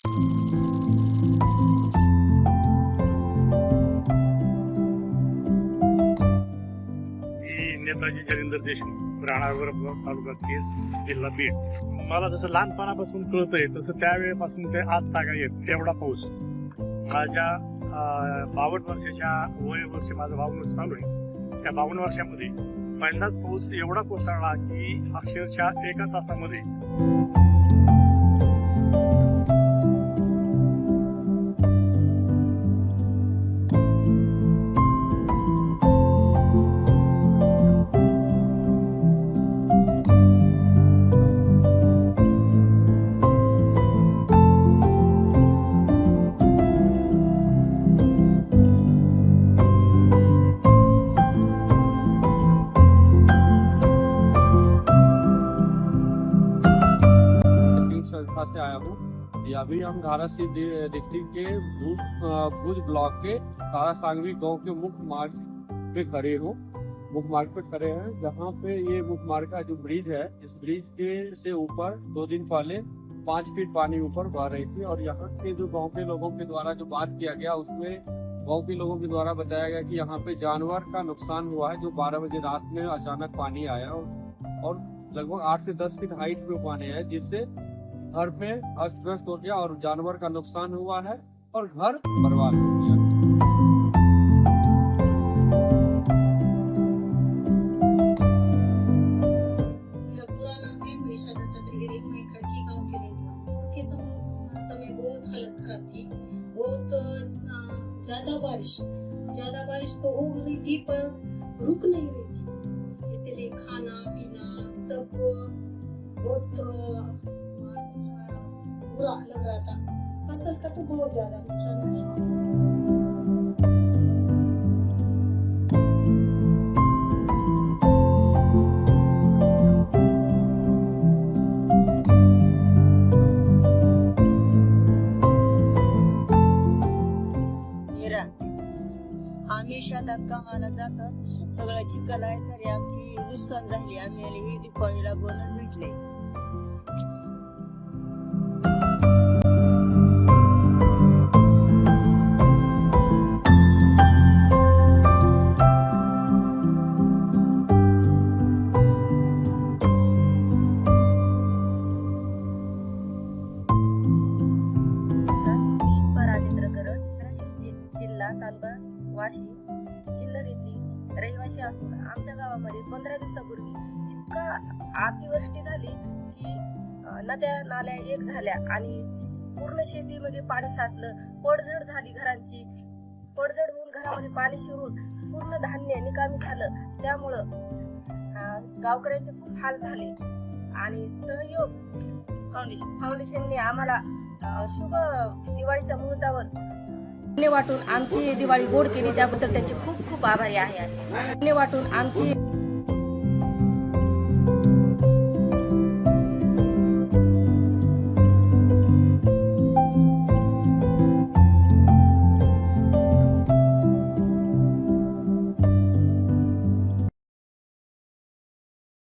नेताजी जगेंद्र देशमुख, राहणार तालुका केस, जिल्हा बीड. मला जसं लहानपणापासून कळतंय तसं त्यावेळेपासून ते आज तागायत एवढा पाऊस माझ्या 52 वर्षाच्या वर्ष माझं 52 वर्ष चालू आहे. त्या 52 वर्षामध्ये पहिलाच पाऊस एवढा कोसळला की अक्षरशः एका तासामध्ये से आया हूँ। अभी हम धाराशिव डिस्ट्रिक्ट के भुज ब्लॉक के सारा सांगवी गांव के मुख्य मार्ग पे खड़े हो। मुख्य मार्ग पे खड़े हैं जहाँ पे ये मुख्य मार्ग का जो ब्रिज है, इस ब्रिज के से ऊपर 2 दिन पहले 5 फीट पानी ऊपर बह रही थी और यहाँ के जो गांव के लोगों के द्वारा जो बात किया गया उसमें गांव के लोगों के द्वारा बताया गया कि यहाँ पे जानवर का नुकसान हुआ है। जो 12 बजे रात में अचानक पानी आया और लगभग 8 से 10 फीट हाइट पे पानी है, जिससे घर पे अस्त व्यस्त हो गया और जानवर का नुकसान हुआ है और घर बर्बाद हो गया। मेरा पूरा नाम है मनीषा दत्तात्रेय। मैं खड़की गांव के रहने वाली हूँ। के समय बहुत हालत खराब थी, बहुत ज्यादा बारिश तो हो रही थी पर रुक नहीं रही थी, इसलिए खाना पीना सब बहुत बुरा लग रहा था। फसल का तो बहुत ज्यादा नुकसान हुआ। आम्ही शेतात कामाला जातात, सगळं चिखल आहे, सारी आमची नुकसान झाली. आम्ही हे दिवाळीला बोनस भेटले. जिल्हा तालुका वाशी चिल्लर रहिवासी असून आमच्या गावामध्ये 15 दिवसापूर्वी इतका अतिवृष्टी झाली की नद्या नाल्या एक झाल्या आणि पूर्ण शेतीमध्ये पाणी साचलं. पडझड झाली, घरांची पडझड होऊन घरामध्ये पाणी शिरून पूर्ण धान्य निकामी झालं. त्यामुळं गावकऱ्यांचे खूप हाल झाले आणि सहयोग फाउंडेशनने आम्हाला शुभ दिवाळीच्या मुहूर्तावर वाटून आमची दिवाळी गोड केली, त्याबद्दल त्यांचे खूप खूप आभारी आहे. वाटून आमची